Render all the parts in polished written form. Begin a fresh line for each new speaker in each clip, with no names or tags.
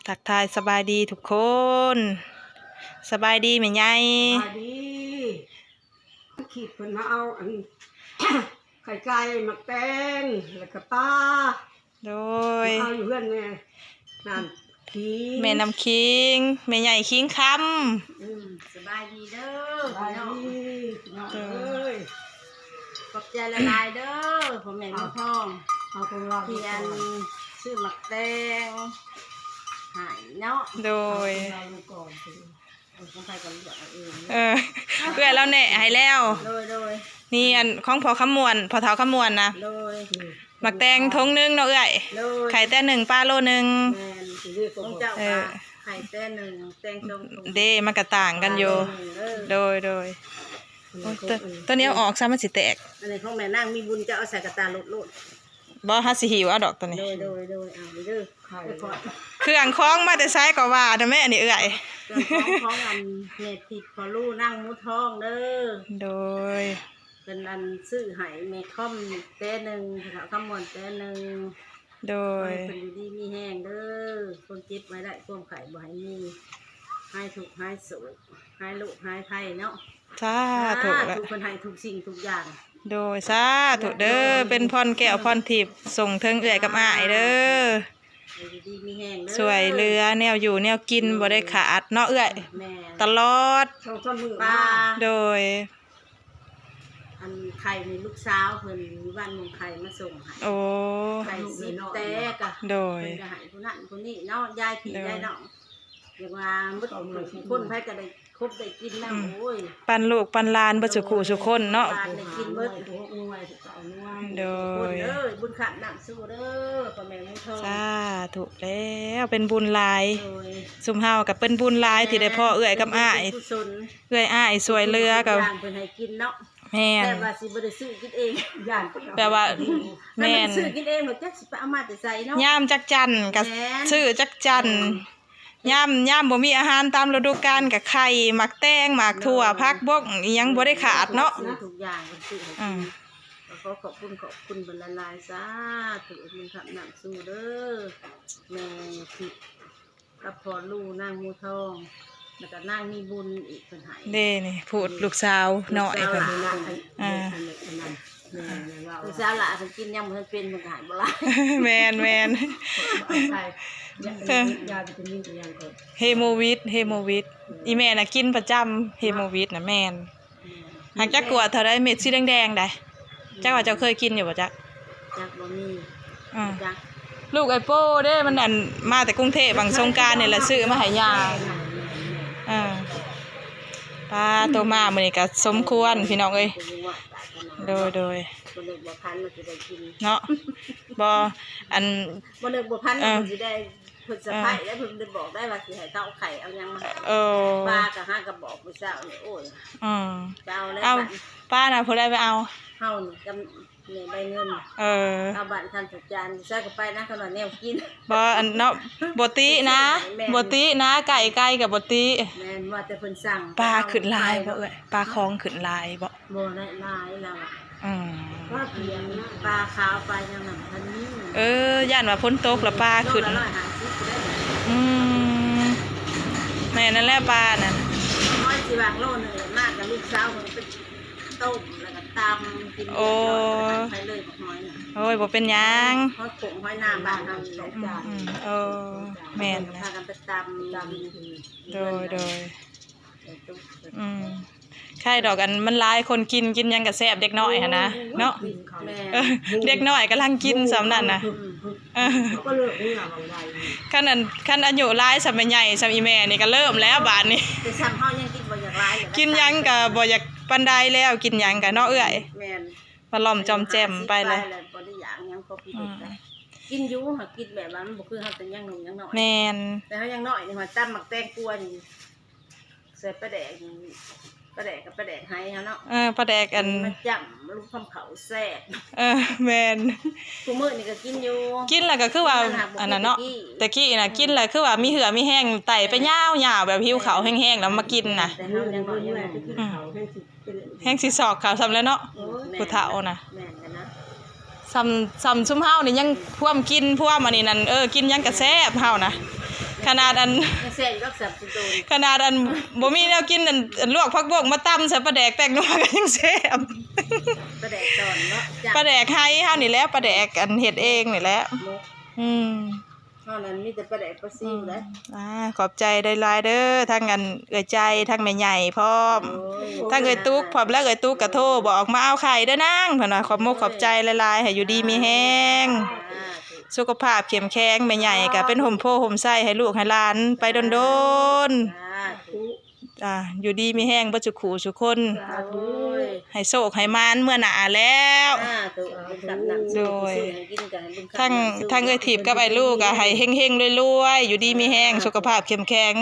ทักทายสบายดีทุกคนสบายดีไหมยาย
สบายดีขีดเพิ่นมาเอาอัน ไข่ไก่หมักแตงแล้วก็ปลา
โดย
เอาอยู่เพื่อนไงนั่นขี
แม่น้ำคิงแม่ใหญ่คิงค
สบายดีเด้อ
สบายดีน้องเอ้ย
ขอบใจละลายเด้อผมแม่น้องพ่อง
เอาของเรา
เพียนซื้อหมักแตงหายเนาะ
โดย
เราดูก่อนสิ
คนไทยก็เลือกเอาเอง
เพื่อนเราเนี่ยให้แล้ว
โดย
นี่อันของพอขมวนพอเท้าขมวนนะ
โดย
หมักแตงทงนึงเนาะเอ้ย
โดย
ไข่แต่1ปลาโลนึง
แม่นของเจ้าค่ะไข่แตงหนึ่งแตงชม
เด้มันก็ต่างกันอยู่โดยโอ้ยตัวนี้เอาออกซะมันสิแตก
อันนี้ของแม่นั่งมีบุญจะเอาใส่กระตาโลด
บ่ฮัสสิหิวเอาดอกตัวนี้
โดยเอาเด้อ
ไข่
เครื่องคล้องมาแต่ไซก็ว่าเด้อแม่อันนี้เอ้ย
เรื่องของอันเน็ตติดพอลู่นั่งมุดท้องเด้อ
โดย
เป็นอันซื้อหายเมคอมเต้หนึ่งขาวขมวนเต้หนึ่ง
โดย
เป็นอยู่ดีมีแห้งเด้อคนจิตไว้ได้ความไข่บ่ให้มีให้ถูกให้สุขให้ลูกให้ไทยเนาะ
สาธุ
ถูกคนให้ถูกสิ่งทุกอย่าง
โดยสาธุเด้อเป็นพรแก้วพรทิพย์ส่งถึงเอื้อยกับอ้ายเด้อ
อยู่ดีมีแห้งเด้อ
สวยเรือแนวอยู่แนวกินบ่ได้ขาดเนาะเอื้อย
แม่
ตลอด
ช่องต้นมือ
ปลา
โดย
อันไข่มีลูกสาวเพิ่นบ้านเมืองไข่มาส่งให้
โอ้
ไข่สิบแตกอะ
โดย
เพิ่นก็ให้ผู้นั้นผู้นี้เนาะยายพี่ยายน้องอย่างว่ามุดคนไผก็ได้ครบได้กินแล้วโอ้ย
ปันลูกปันหลานบ่สุขูสุคนเนาะ
ปลาได้กินเบิด
หัวหน่วยเก่าหน่วย
โด
คน
ย
เด้อบุญขันน้ำสู้เด้อพ่อแม่มุทอง
สาธุแล้วเป็นบุญหลาย
โดย
ซุมเฮาก็เป็นบุญหลายที่ได้พ่อเอื้อยกับอ้าย
กุศล
เอื้อยอ้ายสวยเรือกับ
ย่างเพิ่นให้กินเนาะ
แม่น
แต่ว่าสิบ่ได้ซื้อกินเอง
ย่าน
แปลว่าแม่น
ถ้าซื้อกินเองบ่จักสิไปเอามาแต่ใส่เนาะ
ย่ามจักจันก็ซื้อจักจันย่ามบ่มีอาหารตามฤดูกาลก็ไข่หมักแตงหมักถั่วผักบกอิหยังบ่ได้ขาดเนาะ
ซื้อทุกอย่างเพิ่นซื้อให้กินก็ขอขอบคุณบรรลายสาธุบุญขันน้ำสู้เด้อแม่ทิพย์กับพ่อลูกนางมุทองแล้วก็นางมีบุญอีกเพิ่นให้
เด้นี่พูดลูกสาวน้อยเพิ่น
ลูกสาวหลานเพิ่นกินยำเพิ่นเป็นเพิ่นก็หายบ่หลาย
แมน
ใช่ยาจะเป็นยิ่งตัวอย่างก่อน
เฮโมวิดอีแม่น่ะกินประจำเฮโมวิดน่ะแม่นหากจักกลัวเท่าใดเม็ดสีแดงๆได้จักว่าเจ้าเคยกินอยู่บ่จัก
จักบ่มี จัก
ลูกไอ้โป้เด้มันอันมาแต่กรุงเทพบางสงกรานต์นี่แหละซื้อมาให้ย่าปลาโตมามื้อนี้ก็สมควรพี่น้องเอ้ยโดย
บ่เลิกบ่พันมันสิได้กิน
เนาะบ่อัน
บ่เลิกบ่พันมันสิได้เพิ่นสะไผแล้วเพิ่นได้บอกได้ว่าสิให้เต้าไข่เอาหยังมาปลาก็หาก็บอกมื้อเช้านี่โอ้ยจะเอาแล้ว
เอาป้าน่ะผู้ใดไปเอา
เฮานี่กับนี่ใบเงินเอาบัตรทันสัจจานใส่ก็ไปนะขนาดแนวกิน
บ่อันเนาะบ่ตินะบ่ตินะไก่กับบ่ติ
แม่นว่าแต่เพิ่นสั่ง
ปลาขึ้นลายบ่เอ้ยปลาคลองขึ้นลายบ่
บ่ได้ลายแล้ว
ว่าเพียงนะ
ปลาขาวปลายังนั้นทันนี้
ย่านว่าฝนตกแล้วปลาขึ้น
150ได้
แม่นั่นแหละปลานั่น
น้อยสิบางโลนึงมากกับลูกสาวมันเป็นต้มแล้วก็ตำกินไปเลยบ่หอยน่ะ
โอ้ยบ่เป็นหยัง
หอยโขงหอยน้ำบ้านเฮานี่แหละ
แม่น
พา
นะ
กันไปตำ
โดยใช่ดอกอันมันหลายคนกินหยังก็แซ่บเด็กน้อยหั่นนะเนาะเด็กน้อยกำลังกินสำนั่นน่ะ
ก็เลิกนี่ล่ะบางใด
คันอายุหลายสมัยใหญ่สมัยแม่นี่ก็เริ่มแล้วบาดนี้
แต่ซ้ำเฮายังกินบ่อยากหลาย
กินหยังก็บ่อยากปานใดแล้วกินหยังก็เนาะเอื้อย
แม่น
มาล้อมจอมแจ่มไปเลย
บ่ได้อยากหยังก็พี่ได้กินอยู่หากินแบบว่ามันบ่คือเฮาแต่ยังหนุ่มยังน้อย
แม่น
แต่เฮายังน้อยนี่ว่าตำหมักแตงกลัวนี่ใส่ปลาแดกกับปลาแดกให้เฮาเนาะ
ปลาแดกอัน
มันจ้ำลูกคำเขาแซ่บ
แม่น
ทุกมื้อนี่ก็กินอยู่
กินแล้วก็คือว่าอันนั้นเนาะแต่กี้น่ะกินแล้วคือว่ามีเหือมีแห้งไตไปยาวๆแบบหิวข้าวแห้งๆแล้วมากินน่ะ
แต่เฮายังน้อยอยู่
เขาแห้งสิเป็น
แห้งสิซอกข้าวซ้ำแล้วเนาะผู้เฒ่าน่ะ
แม่นกันนะ
ซ้ำซุมเฮานี่ยังพ่วมกินพ่วมอันนี้นั่นกินหยังก็แซ่บเฮานะ ขนาดอัน
แซ่บรักษาสิโดน
ขนาดอันบ่มีแนวกินอันลวกผักบกมาตำใส่ปลาแดกแป้งนัวก็ยังแซ่บ
ประแดกตอนเนาะ
ปลาแดกไห้เฮานี่แหละปลาแดกอันเฮ็ดเองนี่แหละ
มุก
อืม
เท่านั้นมีแต่ประแดกปลาซิวนะ
ขอบใจได้หลายเด้อทั้งอันเอื้อยใจทั้งแม่ใหญ่พร้อมทั้งเอื้อยตุ๊กพร้อมแล้วเอื้อยตุ๊กก็โทรบอกมาเอาไข่เด้อนางเพิ่นว่าขอบมกขอบใจหลายๆให้อยู่ดีมีแฮงสุขภาพเข้มแข็งแม่ใหญ่ก็เป็นห่มโพห่มไส้ให้ลูกให้หลานไปโดนๆอยู่ดีมีแฮงบ่จุกขู่ทุกคนให้โชคให้มานเมื่อหน้าแล้วโดยทั้งเอ้ยทิพย์กับไอ้ลูกก็ให้เฮงๆรวยๆอยู่ดีมีแฮงสุขภาพเข้มแข็ง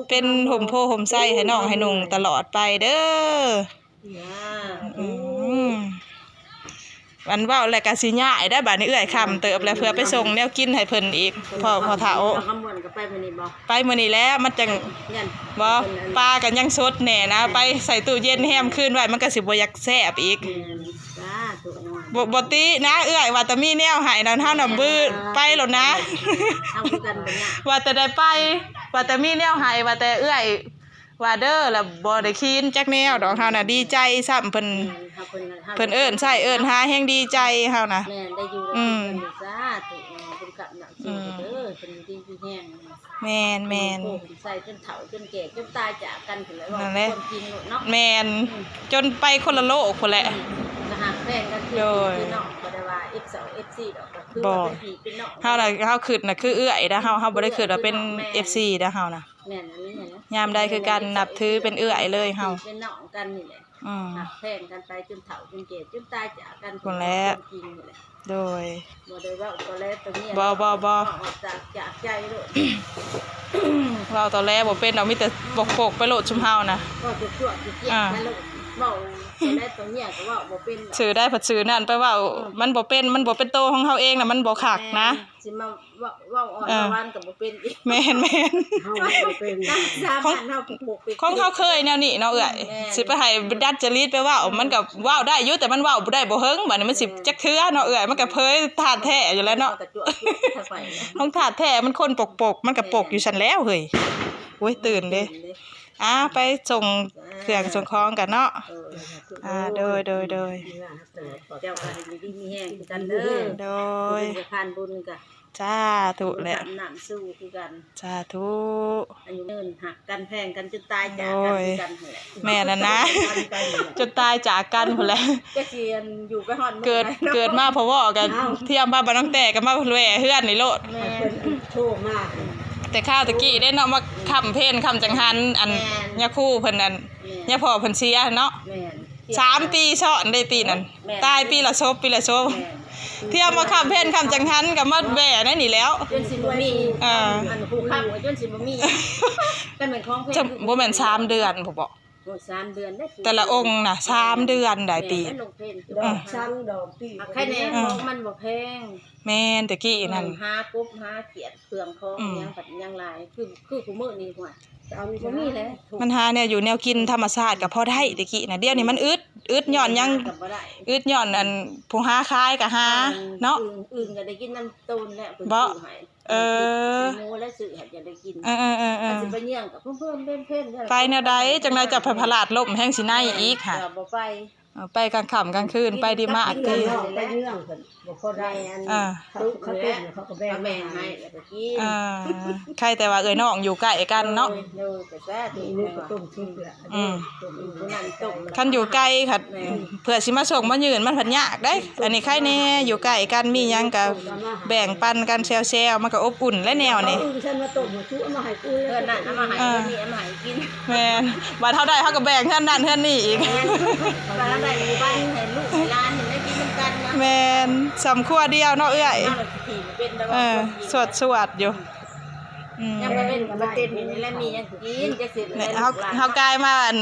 เป็นห่มโพห่มไส้ให้น้องให้นุ่งตลอดไปเด้อวันเว้าแล้วก็สิย้ายได้บัดนี้เอื้อยค่ำเติบแล้วเพื่อไปส่งแนวกินให้เพิ่นอีกพอเฒ่าไปมื้อนี้แล้วมันจังบ่ปลากันยังสดแน่นะไปใส่ตู้เย็นแฮมคืนไว้มันก็สิบ่อยากแซ่บอีกบ่ตินะเอื้อยว่าแต่มีแนวให้นั่นเฮาน่ะบื้อไปแล้วนะว่าแต่ได้ไปว่าแต่มีแนวให้ว่าแต่เอื้อยว่าเด้อแล้วบ่ได้คินจักแนวดอกเฮาน่ะดีใจซ้ำเพิ่นเอิ้นใส่เอิ้นหาแฮงดีใจเฮาน่ะ
แม่นได้อยู่ได้กินซะถูกบุญกับหนักสู้เด้อเพิ่นดีที่แห้ง
แม่น
ใส่จนเฒ่าจนแก่จนตายจากกันพุ่นแล้วว่าคนจริงเนาะ
แม่นจนไปคนละโลกพุ่นแหละ
นะฮะแฟนกันคือเนาะบ่ได้ว่า F2 F4 ดอกก็คือเป็นพี่เป็นน้อง
เฮาน่ะเฮาคิดน่ะคือเอื้อยนะเฮาบ่ได้คิดว่าเป็น FC นะเฮาน่ะ
แม่นอันนี้เห็นนะ
ยามใดคือการนับถือเป็นเอื้อยเลยเฮา
เป็นน้องกันนี่แหละแฟนกันไปจนเฒ่าจนแก่จนตายจากกัน
พุ่นแหละ
จริงนี่แหละ
โดย
บ่ได้ว่าตอนแรกตรงนี้
บ่
จากใจโลด
เว้าตอนแรกบ่เป็นดอกมีแต่ปกๆไปโลดชุมเฮานะ
ก็ชั่วๆเกลียดไปโลดเว้าตอนแรกตรงนี้ก็ว่าบ่เป็น
ชื่อได้ผัดชื่อนั่นไปเว้ามันบ่เป็นโตของเฮาเองน่ะมันบ่คักนะ
สิมาเว้าอ่อนประวันก็บ่เป็นอีก
แม่น
เฮาบ่เป็น
ของเฮาเคยแนวนี้เนาะเอื้อยสิไปให้ดัดจริตไปเว้ามันก็เว้าได้อยู่แต่มันเว้าบ่ได้บ่เฮิงบัดนี้มันสิจักเทื่อเนาะเอื้อยมันก็เผยธาตุแท้อยู่แล้วเนาะของธาตุแท้มันคนปกมันก็ปกอยู่ซั่นแล้วเฮ้ยโอ้ยตื่นเด้ไปส่งเครื่องส่งของกันเนาะโดย
เจ้าก็ดีมีแห้งกันเด้อ
โดย
จะผ่านบุญก็
จ้าถูกแหละ
น้ำสู้คือกัน
สาธุ
อันนี้เนินหักกันแพงกันจนตายจากกัน
แม่น่ะนะจนตายจากกันพุ่นแหละ
ก็สิอยู่ไปฮอด
เกิดมาเพราะว่ากันเที่ยมบ้านบ่น้องแต่กันมาแหว่เฮือนนี่โลด
แม่โชคมาก
แต่ข้าวตะกี้ได้เนาะมาค้ำเพนค้ำจังหันอันยาคู่เพิ่นนั่นยาพ่อเพิ่นเสียเนาะ3 ปีซ้อนได้ปีนั้นตายปีละศพเที่ยวมาค้ำเพนค้ำจังหันก็มาแหว่นั่นนี่แล้ว
จนสิบ่มีอันผู้ค้ำจนสิบ่มีกันเป็นของเพน
บ่แม่น3 เดือนผมบอก
3 เดือนได้
แต่ละองค์น่ะ3 เดือนได้ปี
ช่างดอกปี
ใครแน่ของมันบ่แพง
แม่นตะกี้นั่น
หากบหาเขียดเปลืองของยังปัดยังหลายคือกูมื้อนี้ว่าบ่มีแล้ว
มันหาแนวอยู่แนวกินธรรมชาติก็พอได้ตะกี้น่ะเดี๋ยวนี้มันอึดย้อนยังอึดย้อนอันผู้หาขายก็หาเนาะ
อื่นก็ได้กินน้ำตูนแล้วเพิ่น
ซื้
อให้หมูและซื้อให้จะได้กินสิไปเยี่ยงกับเพิ่มเพ่น
ไปแนวใดจังได๋จะพลาดล่มแห่งสิในอีกค่ะ
บ่ไป
กลางค่ำกลางคืนไปดีมาก
ติไปเรื่องเพิ่นบ่พอได้เขาต้มเขาก็แบ่งให้
แล้วก็กิน
ใครแต่ว่าเอ้ยน้องอยู่ใกล้กันเนาะ
แต่แซ่บ
นี่ก็ต้มชิ้นละ
คันอยู่ใกล้ค่ะเผื่อสิมาส่งมายืนมันเพิ่นยากได้อันนี้ใครแน่อยู่ใกล้กันมีหยังก็แบ่งปันกันแซวๆมันก็อบอุ่นและแนวนี้
ฉันมาต้มมาชุมาให้กู
เพิ่นนั่นเอามาให้นี่เอามาให้กิน
แม่นว่าเท่าใดเฮาก็แบ่งเฮือนนั่นเฮือนนี่อีก
ได้หมู่บ้านให้ลูกให้หลานได้กินนำกันนะ
แม่นสำครัวเดียวเนาะเอื้อยสวดอยู่
ยังบ่เป็นบ่เต็มนี่แหละมียังกินจะสิ
เฮากายมาอัน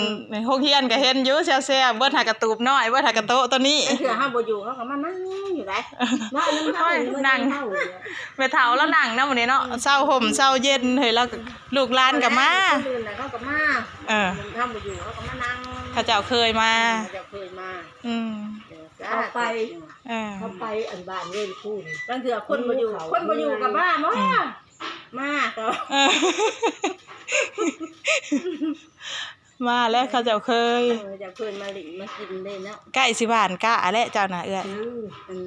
โรงเรียนก็เห็นอยู่แซ่บๆเบิดหากระตูบน้อยเบิดหากระโต๊ะตัวนี้
เทื่อเฮาบ่อยู่เฮาก็มานั่งอยู่ได้
นั่งแม่เฒ่าแล้วนั่งนำมื้อนี้เนาะเช้าห่มเช้าเย็นเฮ้ยแล้วลูกหลานก็มา
เขาก็มาเฮาบ่อยู่เฮาก็มานั่ง
เขาเจ้าเคยมา
เขาไปอันบ้านเล่นคู่
บางเทื่อคนบ่อยู่กับบ้านบ่ มากก็
เออมาแล้วเขาเจ้าเคย
จะเพิ่นมาหลิมากินได้เนาะ
ใกล้สิบ้านกะแหละเจ้าน่ะเอื้อย
มัน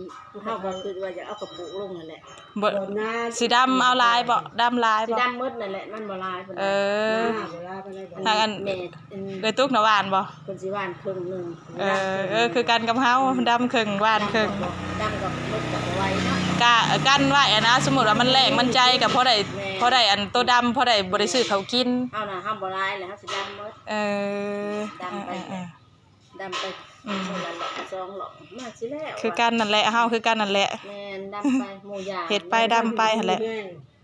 เฮาก็คือว่าจะเอากระปุกลงนั่นแหละ
บ่สีดำเอาลายบ่ดำลาย
สี
บ่
ดำมืดนั่นแหละมันบ่ลายเพิ่น
เออ
เวลาไปเลยบอก
ทางอัน
แม่
เลยตุกน่ะหวานบ่
เพิ่นสิหวานครึ่งนึง
คือกันกับเฮาดำครึ่งหวานครึ่ง
ดำกับมืดกับไว้เนาะ
กะกันไว้อะนะสมมุติว่ามันแรงมันใจก็พอได้อันตัวดำพอได้บ่ได้ซื้อเขากิน
เฮาน่ะเฮาบ่ลายแล้วเฮาสิดำมืด
เออ
ดำไป ดำไปคนละหลอกซองหลอกมาสิแล้ว
คือกันนั่นแหละเฮาคือกันนั่นแหละ
แม่นดำไปหมู่ยา
เฮ็ดไปดำไปหั่นแหละ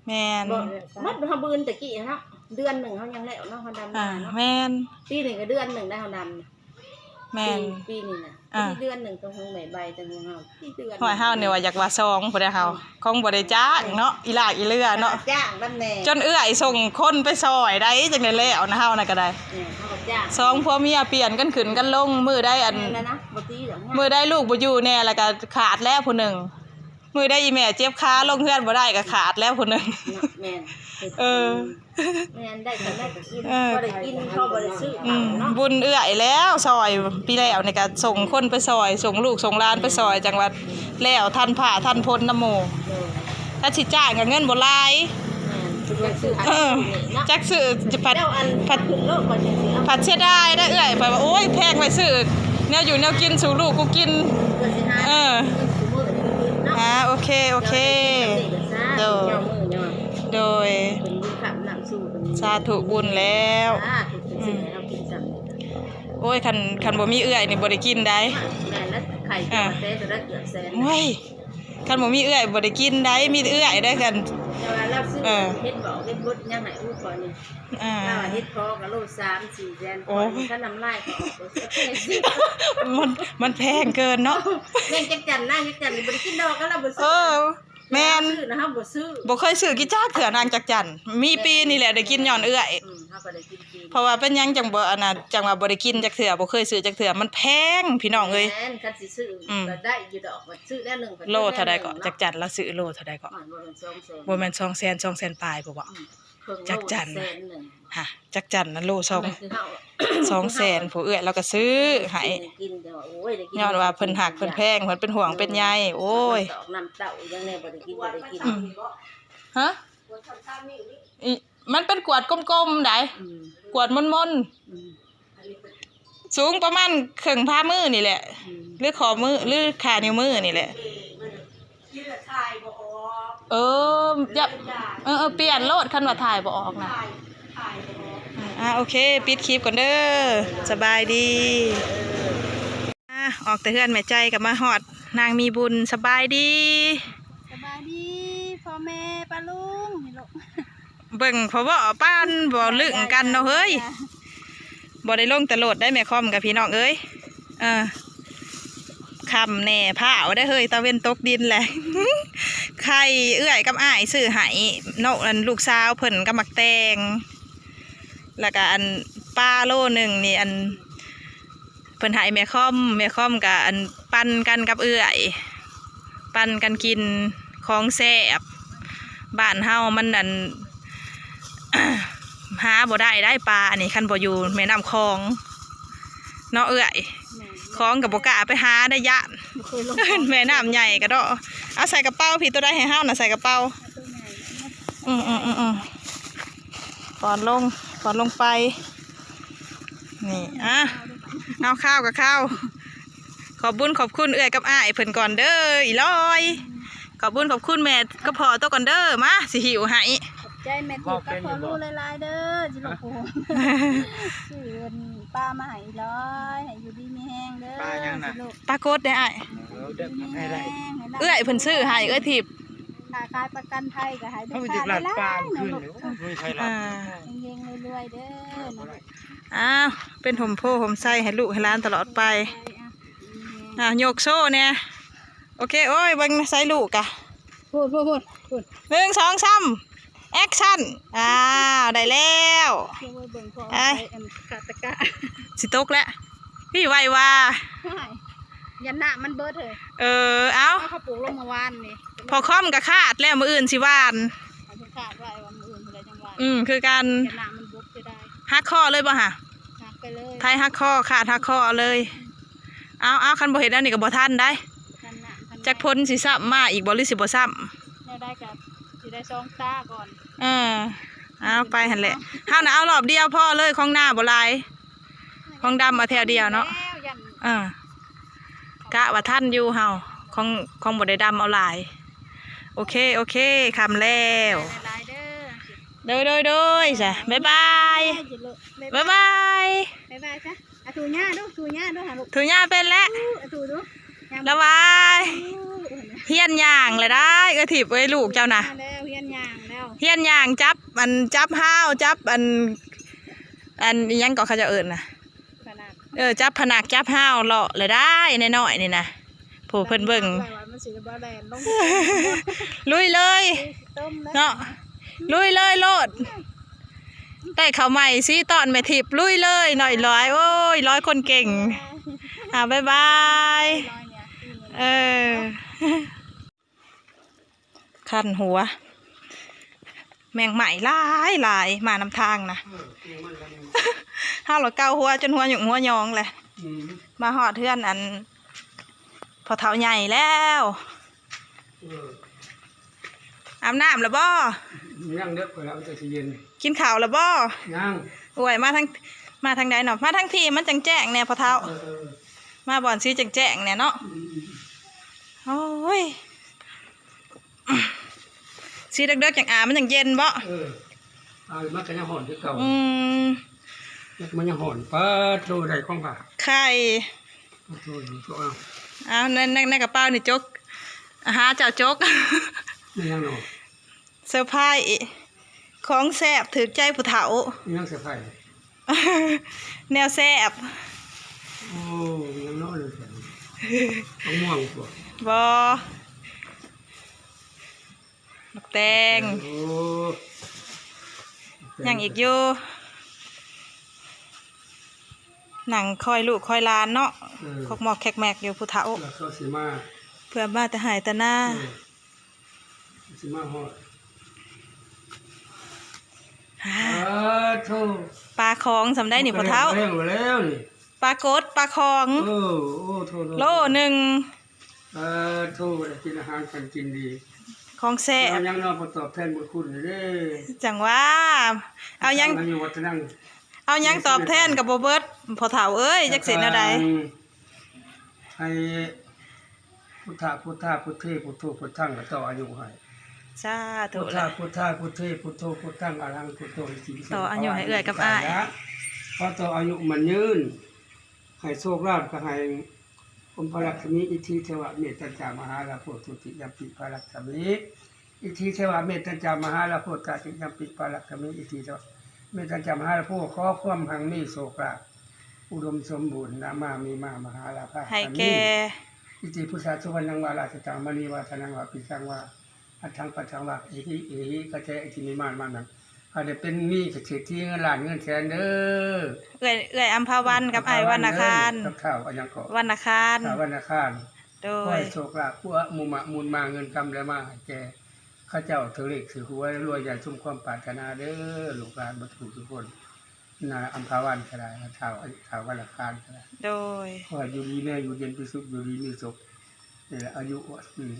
แม่น
บ่มัดเฮาบืนตะกี้เนาะเดือนหนึงเฮายังแล้วเนาะเฮาดำ
อ่า
เนาะ
แม่น
ปีหนึงก็เดือนหนึงได้เฮาดำ
แม่น
ปีนี้น่ะ
อ่า
ปีเดือนหนึงต้องคงใบใบจังของเฮาปีเดือน
หอยเฮาเนี่ยว่าอยากว่าซองพุ่นเด้อเฮาคงบ่ได้จ้างเนาะอีหลากอีเรือเนาะ
จ้างดำแน่
จนเอื้อยส่งคนไปซอยได้จังได๋แล้วนะเฮาน่ะก็ได้
เนี่ยเฮาก็จ้าง
ซองผัวเมียเปลี่ยนกันขึ้นกันลงมื้อได้อัน
นั่นน่ะนะบ่ตีดอก
มื้อได้ลูกบ่อยู่แน่แล้วก็ขาดแล้วผู้หนึงมื้อได้อีแม่เจ็บขาลงเฮือนบ่ได้ก็ขาดแล้วผู้หนึง
แม่น
เออ
แม่นได้กันได้ก็กิน
เออ
บ่ได้กินเขาบ่ได้ซื้อ
อืม
เนาะ
บุญเอื้อยแล้วซอยปีแล้วนี่ก็ส่งคนไปซอยส่งลูกส่งหลานไปซอยจังหวัดแล้วทันผ้าทันพ้นน้ำหมู่
เออ
ถ้าสิจ้างก็เงินบ่หลาย
แม่นซื้อ
เออ
เนาะ
จักซื้อจะผัด
เจ้าอันผัดขึ้นโลกบ่จังซี่เอา
ผัดเสียดายได้เอื้อยไปว่าโอ้ยแพงไว้ซื้อแนวอยู่แนวกินสู่ลูกกูกิน
เพื่อสิหา
เออ
ซื้อมื้อนี้ก็กินเนาะ
โอเค
เจ้า
โดย
เจ้ามือเนาะ
โดย
เป็นบุญขับน้ำสู้เป็น
สาธุบุญแล้ว
ถูกสิ่งให้เรากินซ้ำ
โอ้ยคันบ่มีเอื้อยนี่บ่ได้กินได้
แม่แล้วไข่เจียวเต้จะได้เกือบแสน
โอ้ยคันบ่มีเอื้อยบ่ได้กินได้มีแต่เอื้อยได้กัน
เวลาเราซื้อเฮ็ดบอกเฮ็ดบุญยังไงอู้ก่อนนี่
อ่า
เราเฮ็ดพอกับโล3-4แสนก่อนก็น้ำลายก็ออกบ่เสียสิ
มันแพงเกินเนาะ
แม่งจักจันนะจักจันนี่บ่ได้กินดอกก็เราบ่
เอ
ซื้อ
อแม่น
ซื้อนะเฮาบ่ซื้อ
บ่เคยซื้อกี่จ้าเถื่อนางจักจันมีปีนี่แหละได้กินย้อนเอื้อย
เฮาก็ได้กินกิน
เพราะว่าเป็นหยังจังบ่อันน่ะจังว่าบ่ได้กินจักเถื่อบ่เคยซื้อจักเถื่อมันแพงพี่น้องเอ้ย
แม่นคันสิซื้อก็ได้อยู่ดอกว่าซื้อได้1ก็
โลเท่าใดก็จักจันแล้วซื้อโลเท่าใดก็
มันบ่เป็น2แสน
บ่แม่น200,000ปลายบ่บ่ จักจัน
แสนหนึ่ง
ฮะจักจันนะโล
คือเฮา
200,000ผู้เอื้อยเราก็ซื้อให้
กินแต่ว่าโอ้ยได้กิน
ย้อนว่าเพิ่นหักเพิ่นแพงเพิ่นเป็นห่วงเป็นใยโอ้ย
ตอกน้ำเต้ายังแน่บ่ได้กินบ่ได้กิน
ฮะอิมันเป็นกวดกลมๆได้
อืม
กวดมน
อืม
ๆสูงประมาณครึ่งฝ่ามือนี่แหละ
อืม
หรือขอมือหรือขานิ้วมือนี่แหละ
ที่ละทายบ่ออก
อย่าเปลี่ยนโลดคันว่าถ่ายบ่ออกนะ
ทายบ่ออก
โอเคปิดคลิปก่อนเด้อสบายดีออกแต่เฮือนแม่ใจกับมาฮอดนางมีบุญสบายดี
สบายดีพ่อแม่ป้าลุงนี่ลูก
เบิ่งเพราะว่าป้านบ่ลึงกันเนาะเฮ้ยบ่ได้ลงแต่โหลดได้แม่คอมกับพี่น้องเอ้ยคำแน่ผ้าเอาได้เฮ้ยตะเว้นตกดินแหละ ไข่เอื้อยกับอ้ายซื้อให้นกอันลูกสาวเพิ่นกับมักแตงแล้วก็อันป้าโลนึงนี่อันเพิ่นให้แม่คอมกับอันปั่นกันกับเอื้อยปั่นกันกินของแซ่บบ้านเฮามันอัน หาบ่ได้ปลาอันนี้คันบ่อยู่แม่น้ำคลองเนาะเอื้อยคลองกับบ่กล้าไปหาได้ย่าน
บ่เคยลง
แม่น้ำใหญ่ก็ดอกเอาใส่กระเป๋าพี่ตัวได้ให้เฮาน่ะใส่กระเป๋า
ตัวใหญ่
ก่อนลงไปนี่เอาข้าวกับข้าวขอบคุณเอื้อยกับอ้ายเพิ่นก่อนเด้ออีลอยขอบคุณแม่ก็พอตัวก่อนเด้อมาสิหิวให้
ขอบใจแม่ถูกกับพ่อลูกหลายๆเด้อจิลูกโอ้ชื่อป้ามาให้ร้อยให้อยู่ดีมีแห้งเด้อจิลูก
ปรากฏได้อ้าย
มีแห้ง
เอื้อยเพิ่นซื้อให้เอื้อยทิพย์
ค่าขายประกันภัยก็ให้ลูกค้าได้หลายๆนะลูก เฮงๆรวยๆเด้อนะลูก
อ้าวเป็นห่มโพห่มไส้ให้ลูกให้หลานตลอดไปโยกโซ่เนี่ยโอเคโอ้ยเบิ่งใส่ลูกกะ
พูด
1 2 3แอคชั่นได้แล้ว
เชื่อว่าเบิ่งพอ
เอ้ย
ไปกะตะกะ
สิตกแล้วพี่ไวว่า
ยันหน้ามันเบิดเลย
เอา
เอาเขาปลูกลงเมื่อวานนี่
พอค่อมกับคาดแล้วมื้ออื่นสิหวาน
เขาจะขาดไว้ว่า
คือการ
กระหน่ำมันบุกจะได้
หักคอเลยบ่ฮะ
หักไปเลย
ไทยหักคอขาดหักคอเลย เอาคันบ่เฮ็ดอันนี้ก็บ่ทันได้
กันหนาม
จักพ้นสิซ้ำมาอีกบ่หรือสิบ่ซ้
แนวได้กับสิได้ซองตาก่อน
ำเอาไปหั่นแหละเฮาน่ะเอารอบเดียวพอเลยของหน้าบ่หลายของดำเอาแถวเดียวเนาะ
แล้วยัน
กะว่าทันอยู่เฮาของบ่ได้ดำเอาหลายโอเคคำแล้ว
หลายเด้อ
โดยจ้ะบ๊ายบายบ๊ายบาย
บ๊ายบายจ้ะอะถูหญ้าดูหาลูก
ถูหญ้าเป็นแล้ว
อะถูดู
แล้วบายเฮียนย่างเลยได้ถิบไว้ลูกเจ้านะ
แล้วเฮียนย่างแล้ว
เฮียนย่างจับห้าวจับอันอิหยังก็เขาจะเอิญนะ
ขนาด
จับผนักจับห้าวเลาะเลยได้น้อยๆนี่นะผู้เพิ่นเบิ่ง
มันสิบ่แลนลง
ลุยเลย
ต้มแล้ว
เนาะลุยเลยโลดได้ข้าวใหม่สิตอนแม่ทิพย์ลุยเลยหน่อยร้อยโอ้ยร้อยคนเก่งบ๊ายบายคันหัวแมงไหม้หลายมานำทางนะห้าหลอเก้าหัวจนหัวหยุ่งหัวยองเลยมาหอดเทือนอันพอเท้าใหญ่แล้วอาบน้ำแล้วบ่
ย่างเด็กไปแล้วจะเย็น
กินข้าวแล้วบ่
ย่าง
โอ้ยมาทางใดเนาะมาทางที่มันจังแจ้งเนี่ยพอเท้ามาบ่อนซีจังแจ้งเนี่ยเนาะโอ้ยซีเด็กๆจังมันจังเย็นบ่
มันก็ยังห่อนที่เก่า มันยังห่อนป้าโตได้ของป่า
ไข่
โตอยู่โตเอา
เอาในกระเป๋านี่จกหาเจ้าจก
ไม่ยังหนอ
เซอร์ไพรส์ของแซ่บถือใจผู้เฒ่า
ไม่ยังเสียไฟ
แนวแซ่บ
โอ้ยังน้อยเลยต้องม่วงกว่า
บอลูกแตง
โอ้
ยังอีกอยู่หนังคอยลูกคอยลานเนาะคอกหมอกแขกแมกอยู่ผู้เฒ่า
แล้วก็สีมา
เพื่อมาแต่หายแต่หน้า
สีมาหอดโธ่
ปลาคองสำได้หนิผู้เฒ่า
แล้วนี่
ปลากดปลาคอง
โอ้โธ่
โลหนึ่ง
โธ่กินอาหารกันกินดี
ของแซ่บ
ยังนอนประตอบแทนบุญคุณเลย
จังว่าเอายัง
มันอยู่วัดนั่ง
เอายังตอบแทนกับโบเบิร์ตพอเฒ่าเอ้ยจักสินอะไร
ให้พุทธะพุทธะพุทเทพุทโธพุทธังก็ต่ออายุให้
สาธุ
พุทธะพุทธะพุทเทพุทโธพุทธังอรหังพุทโธสิ
ต่ออายุให้เอื้อยกับอ้าย
พอต่ออายุมันยืนให้โชคลาภก็ให้องค์พระลักษมีอิทธิเทวะเมตตาจามหาลาโพธุติยัมปิพระลักษมีอิทธิเทวะเมตตาจามหาลาโพตติยัมปิพระลักษมีอิทธิเทวะเมตตาจามหาลาโพขอความหังมีโชคลาภอุดมสมบูรณ์นามามีมามหาลาภะ
ให้แก
อิติพุทธาสุวรรณังวาราสตังมณีวาทนังวาปิสังวาอัฏฐังปัจฉังวาเอหิกะเจอิติมิมานมานังอาจจะเป็นมีเศรษฐีเงินล้านเงินแสนเด้อ
เอื้อยอัมพาวันกับไอ้วันอาคาร
กับข้าวอันยังเกาะ
วันอาคาร
ข้าววันอาคาร
โด
ขอย ให้โชคลาภผู้มุมะมูลมาเงินคำและมาให้แก่ข้าเจ้าถือเลขถือหวยรวยใหญ่สมความปรารถนาเด้อลูกหลานบรรทุกทุกคนนาอัมพาวันก็ได้ข้าววันอาคารก็ได้
โดย
ขอให้อยู่ดีแน่อยู่เย็นเป็นสุขอยู่ดีมีสุขนี่แหละอายุ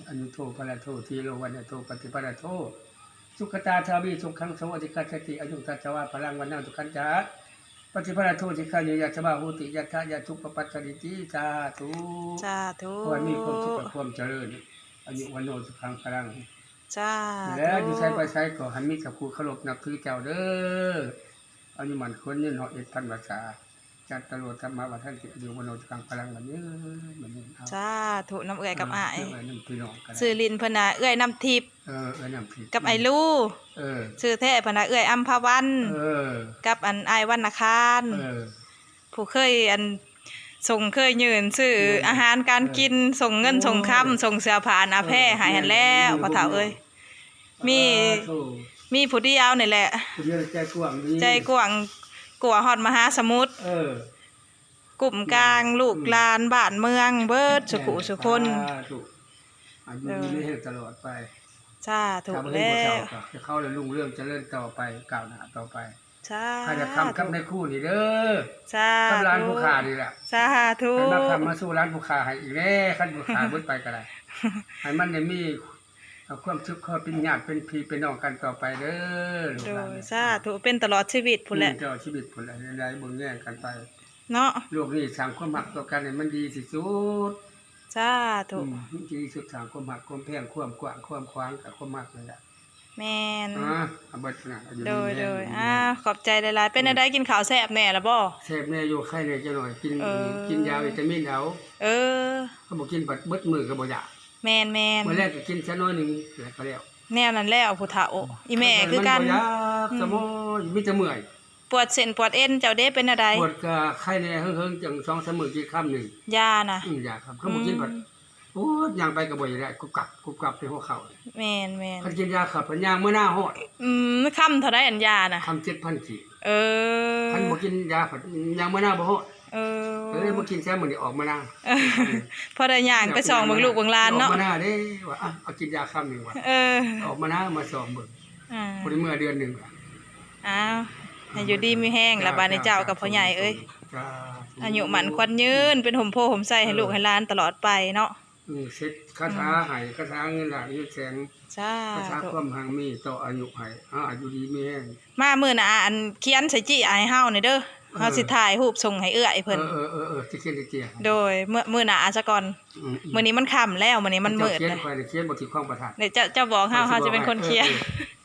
อายุโทพระโททีโลวันโทปฏิปะโทสุขตาชาบีสุขังสวัสดิกาชติอายุตัจวาพลังวันนังทุกขันจาปฏิปะโทสิกายยะชบาหุติยัตถะยะทุปปัตติจิสาธุ
สาธุ
ขอให้มีความสุขความเจริญอายุวันโนสุขังพลัง
สาธุ
แล้วอยู่ใช้ไปใช้ก็ให้มีกับครูเคารพนับถือเจ้าเด้ออายุมันคนยืนเหาะ1,000 ภาษาจัดตลอดธรรมะว่าท่านสิอยู่วันโนสุขังพลังวันนี้มันนี่เอา
สาธุน้ำเอื้อยกับอ้าย
น้ำพี่น้องกัน
ชื่อลินเพิ่นน่ะเอื้อยน้ำทิพย์
น้ำพี่
กับไอ้ลู่
เออ
ชื่อแท้เพิ่นน่ะเอื้อยอัมพาวัน
อ
กับอันอ้ายวันอาคาร ผู้เคยส่งเคยยืนซื้ออาหารการกินส่งเงินส่งคำส่งเสื้อผ้าหน้าแพร่ให้หันแล้วพ่อเฒ่าเอ้ยมีผู้เดียวนี่แหละ
ผู้เดียวใจกว้างดี
ใจกว้างกว่าฮอดมหาสมุทรกลุ่มกลางลูกหลานบ้านเมืองเบิดสุขุสุคน
ถูกอายุนี้ให้ตลอดไป
สาธุ
ถ้าบ่
แล้
เห็นผู้เฒ่าว ก็จะเข้าเลยรุ่งเรื่องเจริญต่อไปก้าวหน้าต่อไป
สา
ถ้าจะทำกับในคู่นี่เด้อ
สา
กับร้าน
ธุ
ผู้ค้านี่แหละ
สาธุ
ให้มาทำมาสู้ร้านผู้ค้าให้อีกแล้วคันผู้ค้าเบิดไปก็ได้ให้มันได้มีความทุกข์ความเป็นญาติเป็นพี่เป็นน้องกันต่อไปเด้อลูก
โด
หลาน
ยสาธุเป็นตลอดชีวิตพุ่นแหละ
เจ้าชีวิตพุ่นแหละหลายๆเบิ่งแย่งกันไป
เนาะ
โลกนี้สร้างความรักต่อกันให้มันดีที่สุด
สาธุ
ดีที่สุดสร้างความรักความแพงความกว้างความขวางกับความรักนั่นแหละ
แม่น
เอาเบิดน่ะอายุ
โดย
ดี
โด
แม่
ย
น
ขอบใจหลายๆเป็นอะไรกินข้าวแซ่บแน่ละบ่
แซ่บแน่อยู่ไข้แน่จังหน่อยกิน
เออ
กินยาวิตามินเอา
เออ
เขาบอกกินบัดเบิดมื้อก็บ่อยาก
แม่น
มื้อแรกก็กินซะน้อยหนึงแล้วก็แล้ว
แนวนั้นแล้วผู้เฒ่าอีแม่คือกัน
มับ่อยากสมองมีแต่เมื่อย
ปวดเส้นปวดเอ็นเจ้าเด้เป็นอะไร
ปวดก็ไข้แน่เฮิงๆจัง2-3มื้อกินคำหนึง
ยาน่ะ
อยากครับเขาบอกกินบัดโอ้ยย่างไปก็บ่ได้กุบกับในหัวเข่า
แม่น
คันกินยาขับปัญญางมื้อหน้าฮอด
ค่ำเท่าไดอันยาน่ะ
คำ7,000ขีด
เออ
คันบ่กินยาผัดยางมื้อหน้าบ่ฮอด
เออ
เลยบ่กินแซ่มื้อนี้ออกมาหน้า
พอได้ย่างไปส่องเบิ่งลูกเบิ่งหลานเนาะ
ออกมาหน้าเด้ว่าอ่ะเอากินยาคำหนึงว่ะ
เออ
ออกมาหน้ามาส่องเบิ่ง
อ่า
บ่ได้เมื่อเดือนหนึงว่ะ
อ้าวให้อยู่ดีมีแห้งละบาดในเจ้ากับพ่อใหญ่เอ้ย
จ้า
อายุหมันควันยืนเป็นห่มโพห่มใส่ให้ลูกให้หลานตลอดไปเนาะ
เสร็จคาถาให้คาถาเงินหลานอายุแสง
สา
คาถา
ธุ
ความหังมีต่ออายุให้อายุดีมีแห้ง
มามื้อน่ะอันเขียนใส่จี้อายเฮานี่เด้อเฮาสิถ่ายรูปส่งให้เอื้อยเพิ่น
สิเขียนได้เจีย
โดยมื้อหน้าซะก่อนมื้อนี้มันค่ำแล้วมื้อนี้มันมืด
เขียน
เลย
ค่อยได้เขียนบ่ถึงความประทัด
เดี๋ยวเจ้าบอกเฮาจะเป็นคนเขียน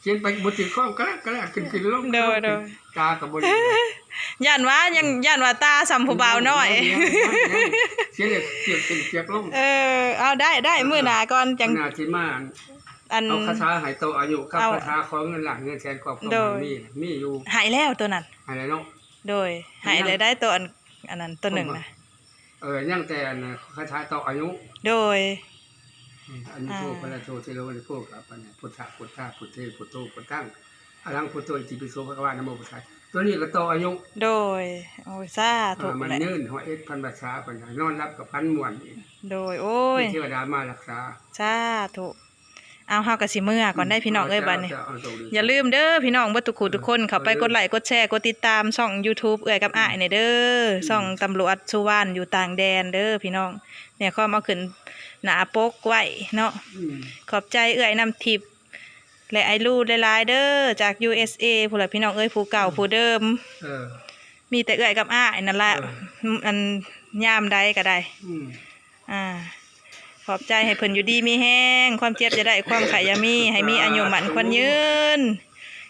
เขียนไปบ่ถึงความก็แล้วขึ้นลง
โดย
ตาก็บ่ได้
ย่านว่าตาสัมผู้บ่าวน้อย
เขียนเลยเกียกลง
เอาได้มื้อหน้าก่อนจัง
หน้าที่มา
อัน
เอาคาถาให้โตอายุกับ
เอา
คาถาของเงินหลักเงินแสนกว่า
โดย
มีอยู่
หายแล้วตัวนั้น
อะไรเนาะ
โดยหายเลยได้ตัวอันนั้นตัวหนึ่งนะ
ยังแต่คาถาโตอายุ
โดย
อันนี้โตพระโตเทโลนิโกกับอันนี้พุทธะพุทธะพุทเทพุทโตพุทธังอรังพุทโตอิติปิโสภควานะโมพุทธะตัวนี้ก็โตอายุ
โดยโอ้ยสาธุ
มัน
แหละ
ยืนหัวเอ็ดพันภาษาปัญญานอนรับกับพันม่วนอีก
โดยโอ้ย
มีเทวดามารักษา
สาธุเอาเฮาก็สิมื้อก่อนได้พี่น้องเอ้ยบัดนี้
เอาโตดี
อย่าลืมเด้อพี่น้องเบ่ทุกคู่ทุกคนเข้าไปกดไลค์กดแชร์กดติดตามช่อง YouTube เอื้อยกับอ้ายนี่เด้อช่องตำรวจสุวรรณอยู่ต่างแดนเด้อพี่น้องเนี่ยขอมาขึ้นหน้าปกไว้เนาะ ขอบใจเอื้อยนำทิพย์และไอรูหลายๆเด้อจาก USA ผู้หลักพี่น้องเอ้ยผู้เก่าผู้เดิม
เออ
มีแต่เอื้อยกับอ้ายนั่นแหละอันยามใดก็ได้ อ่า ขอบใจให้เพิ่นอยู่ดีมีแห้งความเจ็บจะได้ความไขอยามีให้มีอายุหมันควันยืน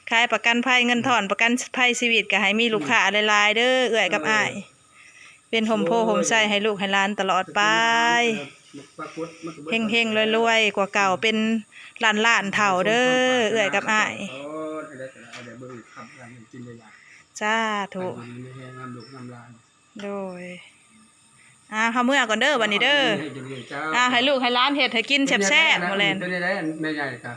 ขายประกันภัยเงินถอนประกันภัยชีวิตก็ให้มีลูกค้าหลายๆเด้อเอื้อยกับอ้ายเป็นห่มโพห่มใส่ให้ลูกให้หลานตลอดไปเฮงๆรวยๆกว่าเก่าเป็นล้านๆเท่าเด้อเอื้อยกับอ้ายสาธุโดยเฮาเมื่อก่อนเด้อบัดนี้เด้อให้ลูกให้หลานเฮ็ดให้กินแซ่บๆหมดแลน
ตัวนี้ได้แม่ใหญ่ครับ